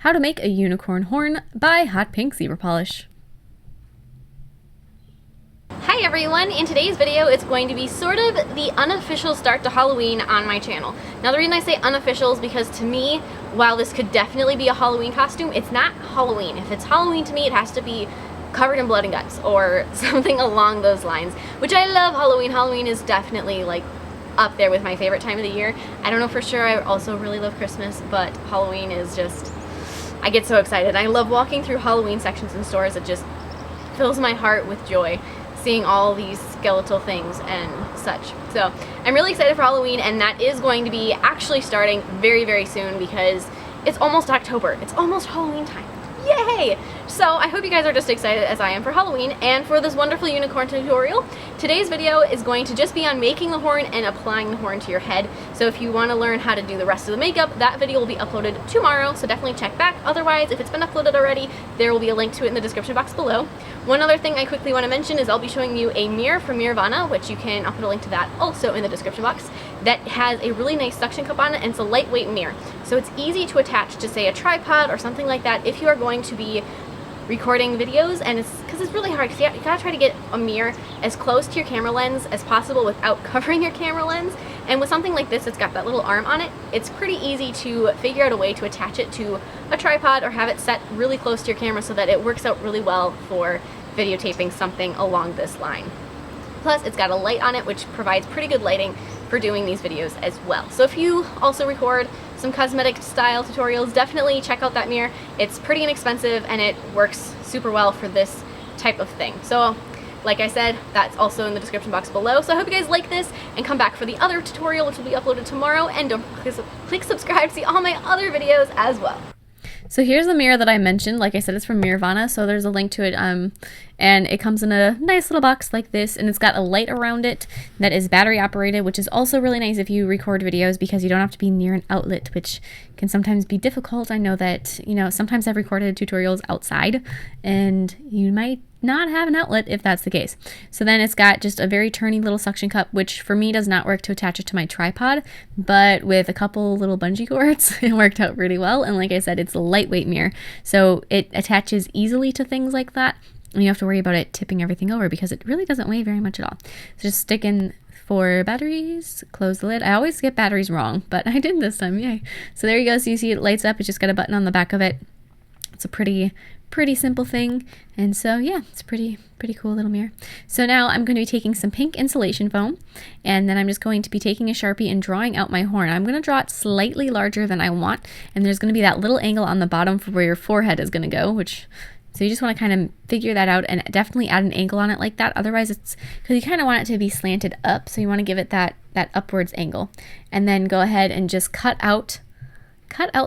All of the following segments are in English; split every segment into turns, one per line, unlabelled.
How to Make a Unicorn Horn by Hotpinkzebrapolish.
Hi everyone! In today's video it's going to be sort of the unofficial start to Halloween on my channel. Now the reason I say unofficial is because to me, while this could definitely be a Halloween costume, it's not Halloween. If it's Halloween to me, it has to be covered in blood and guts or something along those lines, which I love Halloween. Halloween is definitely like up there with my favorite time of the year. I don't know for sure, I also really love Christmas, but Halloween is just, I get so excited. I love walking through Halloween sections in stores. It just fills my heart with joy, seeing all these skeletal things and such. So I'm really excited for Halloween, and that is going to be actually starting very, very soon because it's almost October. It's almost Halloween time. Yay! So I hope you guys are just excited as I am for Halloween and for this wonderful unicorn tutorial. Today's video is going to just be on making the horn and applying the horn to your head. So if you want to learn how to do the rest of the makeup, that video will be uploaded tomorrow, so definitely check back. Otherwise, if it's been uploaded already, there will be a link to it in the description box below. One other thing I quickly want to mention is I'll be showing you a mirror from Mirrorvana, which I'll put a link to that also in the description box, that has a really nice suction cup on it, and it's a lightweight mirror. So it's easy to attach to, say, a tripod or something like that if you are going to be recording videos, and because it's really hard because you gotta try to get a mirror as close to your camera lens as possible without covering your camera lens. And with something like this, it's got that little arm on it, it's pretty easy to figure out a way to attach it to a tripod or have it set really close to your camera so that it works out really well for videotaping something along this line. Plus, it's got a light on it, which provides pretty good lighting for doing these videos as well. So if you also record some cosmetic style tutorials, definitely check out that mirror. It's pretty inexpensive and it works super well for this type of thing. So like I said, that's also in the description box below. So I hope you guys like this and come back for the other tutorial, which will be uploaded tomorrow. And don't click subscribe to see all my other videos as well.
So here's the mirror that I mentioned. Like I said, it's from Mirrorvana, so there's a link to it, and it comes in a nice little box like this, and it's got a light around it that is battery operated, which is also really nice if you record videos because you don't have to be near an outlet, which can sometimes be difficult. I know that, sometimes I've recorded tutorials outside, and you might not have an outlet if that's the case. So then it's got just a very turny little suction cup, which for me does not work to attach it to my tripod, but with a couple little bungee cords it worked out pretty well. And like I said, it's a lightweight mirror, so it attaches easily to things like that, and you have to worry about it tipping everything over because it really doesn't weigh very much at all. So just stick in 4 batteries, close the lid. I always get batteries wrong, but I did this time, yay. So there you go. So you see it lights up. It's just got a button on the back of it. It's a pretty simple thing, and so yeah, it's pretty cool little mirror. So now I'm going to be taking some pink insulation foam, and then I'm just going to be taking a Sharpie and drawing out my horn. I'm going to draw it slightly larger than I want, and there's going to be that little angle on the bottom for where your forehead is going to go, so you just want to kind of figure that out and definitely add an angle on it like that. Otherwise, it's because you kind of want it to be slanted up, so you want to give it that upwards angle, and then go ahead and just cut out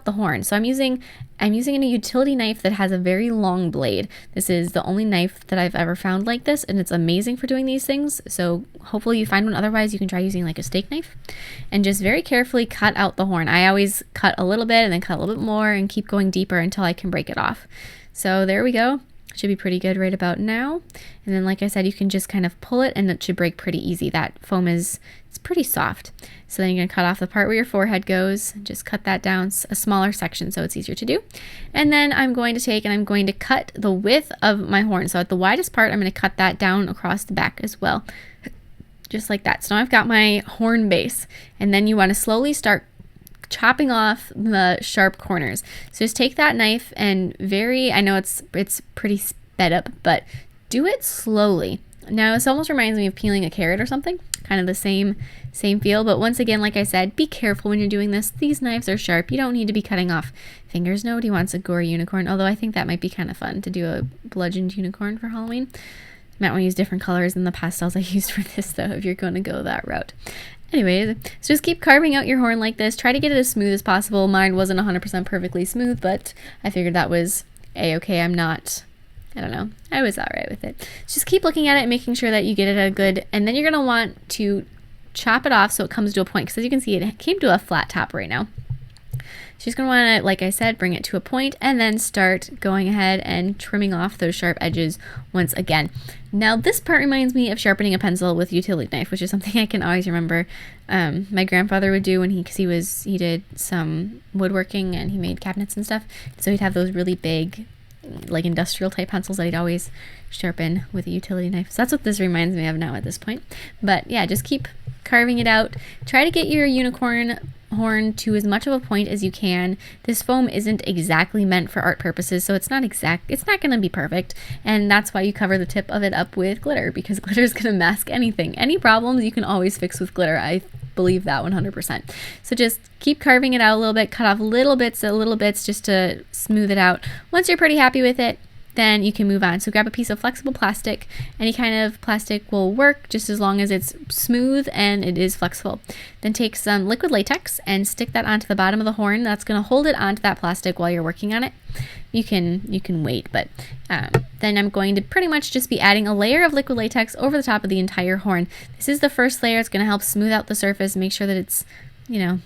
the horn. So I'm using a utility knife that has a very long blade. This is the only knife that I've ever found like this, and it's amazing for doing these things. So hopefully you find one. Otherwise, you can try using like a steak knife and just very carefully cut out the horn. I always cut a little bit and then cut a little bit more and keep going deeper until I can break it off. So there we go. Should be pretty good right about now. And then like I said, you can just kind of pull it and it should break pretty easy. That foam it's pretty soft. So then you're going to cut off the part where your forehead goes, just cut that down a smaller section so it's easier to do. And then I'm going to take and I'm going to cut the width of my horn. So at the widest part, I'm going to cut that down across the back as well, just like that. So now I've got my horn base, and then you want to slowly start chopping off the sharp corners. So just take that knife and I know it's pretty sped up, but do it slowly. Now this almost reminds me of peeling a carrot or something, kind of the same feel, but once again, like I said, be careful when you're doing this. These knives are sharp. You don't need to be cutting off fingers. Nobody wants a gory unicorn, although I think that might be kind of fun to do a bludgeoned unicorn for Halloween. Might want to use different colors than the pastels I used for this though, if you're going to go that route. Anyways, so just keep carving out your horn like this. Try to get it as smooth as possible. Mine wasn't 100% perfectly smooth, but I figured that was a-okay. I don't know. I was alright with it. So just keep looking at it and making sure that you get it a good, and then you're going to want to chop it off so it comes to a point, because as you can see, it came to a flat top right now. So you're just going to want to, like I said, bring it to a point and then start going ahead and trimming off those sharp edges once again. Now this part reminds me of sharpening a pencil with a utility knife, which is something I can always remember my grandfather would do when he did some woodworking and he made cabinets and stuff. So he'd have those really big, like industrial type pencils that he'd always sharpen with a utility knife. So that's what this reminds me of now at this point. But yeah, just keep carving it out. Try to get your unicorn horn to as much of a point as you can. This foam isn't exactly meant for art purposes, so it's not going to be perfect, and that's why you cover the tip of it up with glitter, because glitter is going to mask anything. Any problems you can always fix with glitter. I believe that 100%. So just keep carving it out a little bit, cut off little bits just to smooth it out. Once you're pretty happy with it, then you can move on. So grab a piece of flexible plastic. Any kind of plastic will work just as long as it's smooth and it is flexible. Then take some liquid latex and stick that onto the bottom of the horn. That's going to hold it onto that plastic while you're working on it. You can wait, but then I'm going to pretty much just be adding a layer of liquid latex over the top of the entire horn. This is the first layer. It's going to help smooth out the surface, make sure that it's, going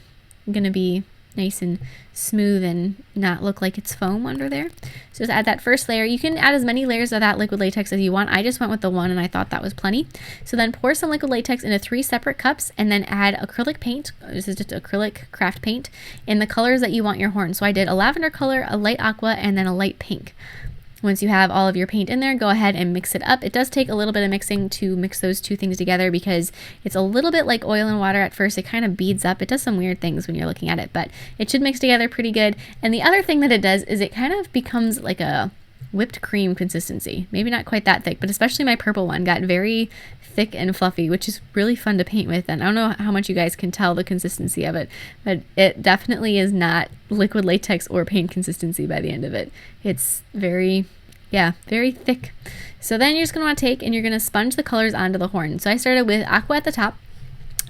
to be nice and smooth and not look like it's foam under there. So just add that first layer. You can add as many layers of that liquid latex as you want. I just went with the one and I thought that was plenty. So then pour some liquid latex into 3 separate cups and then add acrylic paint. This is just acrylic craft paint in the colors that you want your horn. So I did a lavender color, a light aqua, and then a light pink. Once you have all of your paint in there, go ahead and mix it up. It does take a little bit of mixing to mix those two things together because it's a little bit like oil and water at first. It kind of beads up. It does some weird things when you're looking at it, but it should mix together pretty good. And the other thing that it does is it kind of becomes like a whipped cream consistency. Maybe not quite that thick, but especially my purple one got very thick and fluffy, which is really fun to paint with. And I don't know how much you guys can tell the consistency of it, but it definitely is not liquid latex or paint consistency by the end of it. It's very thick. So then you're just going to want to take and you're going to sponge the colors onto the horn. So I started with aqua at the top.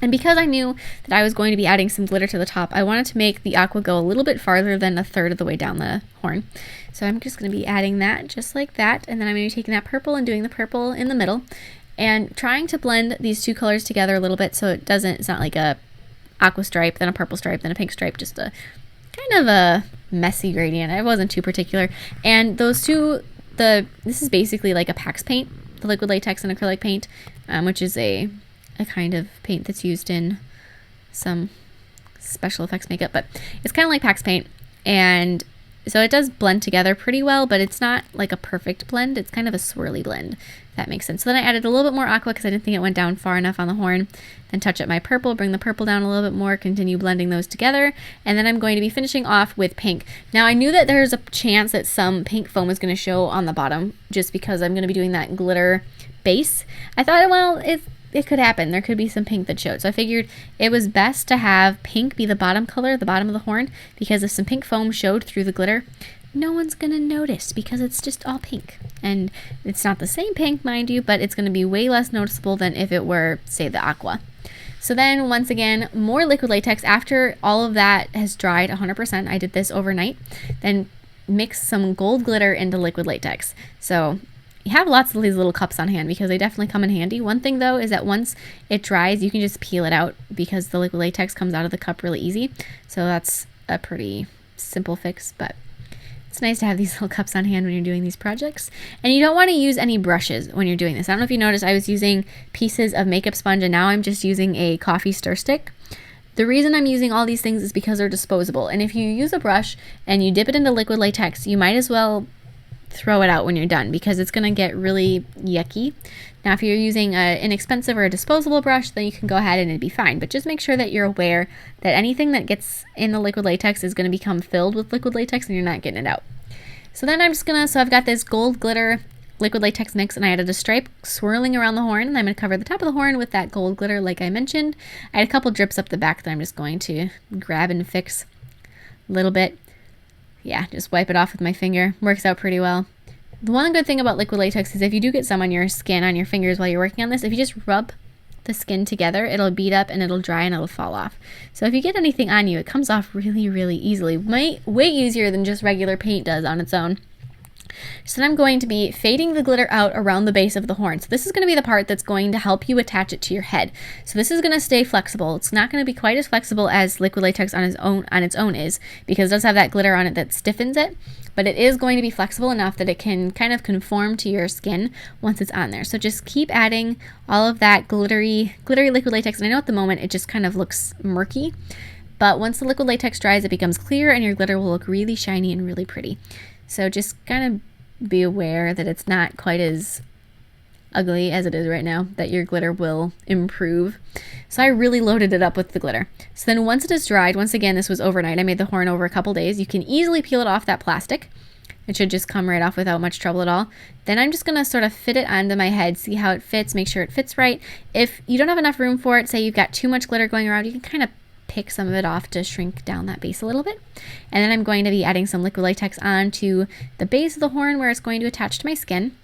And because I knew that I was going to be adding some glitter to the top, I wanted to make the aqua go a little bit farther than a third of the way down the horn. So I'm just going to be adding that just like that. And then I'm going to be taking that purple and doing the purple in the middle and trying to blend these two colors together a little bit so it's not like a aqua stripe, then a purple stripe, then a pink stripe, just a kind of a messy gradient. I wasn't too particular. And those two, this is basically like a PAX paint, the liquid latex and acrylic paint, which is a kind of paint that's used in some special effects makeup, but it's kind of like PAX paint. And so it does blend together pretty well, but it's not like a perfect blend. It's kind of a swirly blend, if that makes sense. So then I added a little bit more aqua because I didn't think it went down far enough on the horn. Then touch up my purple, bring the purple down a little bit more, continue blending those together. And then I'm going to be finishing off with pink. Now I knew that there's a chance that some pink foam was going to show on the bottom just because I'm going to be doing that glitter base. I thought, well, it could happen. There could be some pink that showed. So I figured it was best to have pink be the bottom color, the bottom of the horn, because if some pink foam showed through the glitter, no one's going to notice because it's just all pink. And it's not the same pink, mind you, but it's going to be way less noticeable than if it were, say, the aqua. So then once again, more liquid latex. After all of that has dried 100%, I did this overnight, then mix some gold glitter into liquid latex. So you have lots of these little cups on hand because they definitely come in handy. One thing though is that once it dries, you can just peel it out because the liquid latex comes out of the cup really easy. So that's a pretty simple fix, but it's nice to have these little cups on hand when you're doing these projects. And you don't want to use any brushes when you're doing this. I don't know if you noticed, I was using pieces of makeup sponge and now I'm just using a coffee stir stick. The reason I'm using all these things is because they're disposable. And if you use a brush and you dip it into liquid latex, you might as well throw it out when you're done because it's going to get really yucky. Now if you're using an inexpensive or a disposable brush, then you can go ahead and it'd be fine, but just make sure that you're aware that anything that gets in the liquid latex is going to become filled with liquid latex and you're not getting it out. So then I've got this gold glitter liquid latex mix and I added a stripe swirling around the horn and I'm going to cover the top of the horn with that gold glitter like I mentioned. I had a couple drips up the back that I'm just going to grab and fix a little bit. Yeah, just wipe it off with my finger. Works out pretty well. The one good thing about liquid latex is if you do get some on your skin, on your fingers while you're working on this, if you just rub the skin together, it'll bead up and it'll dry and it'll fall off. So if you get anything on you, it comes off really, really easily. Way easier than just regular paint does on its own. So then I'm going to be fading the glitter out around the base of the horn. So this is going to be the part that's going to help you attach it to your head. So this is going to stay flexible. It's not going to be quite as flexible as liquid latex on its own is, because it does have that glitter on it that stiffens it, but it is going to be flexible enough that it can kind of conform to your skin once it's on there. So just keep adding all of that glittery liquid latex. And I know at the moment it just kind of looks murky, but once the liquid latex dries, it becomes clear and your glitter will look really shiny and really pretty. So just kind of be aware that it's not quite as ugly as it is right now, that your glitter will improve. So I really loaded it up with the glitter. So then once it is dried, once again, this was overnight. I made the horn over a couple days. You can easily peel it off that plastic. It should just come right off without much trouble at all. Then I'm just gonna sort of fit it onto my head, see how it fits, make sure it fits right. If you don't have enough room for it, say you've got too much glitter going around, you can kind of pick some of it off to shrink down that base a little bit. And then I'm going to be adding some liquid latex onto the base of the horn where it's going to attach to my skin,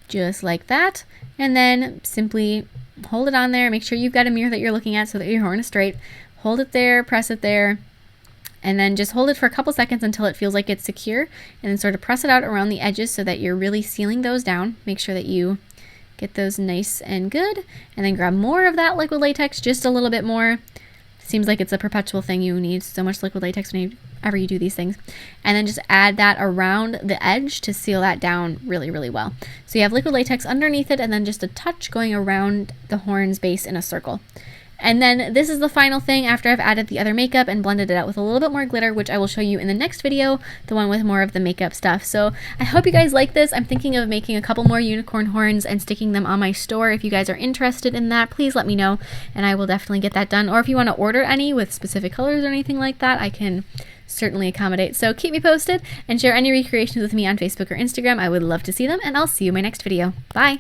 just like that. And then simply hold it on there. Make sure you've got a mirror that you're looking at so that your horn is straight. Hold it there, press it there, and then just hold it for a couple seconds until it feels like it's secure, and then sort of press it out around the edges so that you're really sealing those down. Make sure that you get those nice and good, and then grab more of that liquid latex, just a little bit more. Seems like it's a perpetual thing. You need so much liquid latex whenever you do these things. And then just add that around the edge to seal that down really, really well. So you have liquid latex underneath it and then just a touch going around the horn's base in a circle. And then this is the final thing after I've added the other makeup and blended it out with a little bit more glitter, which I will show you in the next video, the one with more of the makeup stuff. So I hope you guys like this. I'm thinking of making a couple more unicorn horns and sticking them on my store. If you guys are interested in that, please let me know and I will definitely get that done. Or if you want to order any with specific colors or anything like that, I can certainly accommodate. So keep me posted and share any recreations with me on Facebook or Instagram. I would love to see them, and I'll see you in my next video. Bye!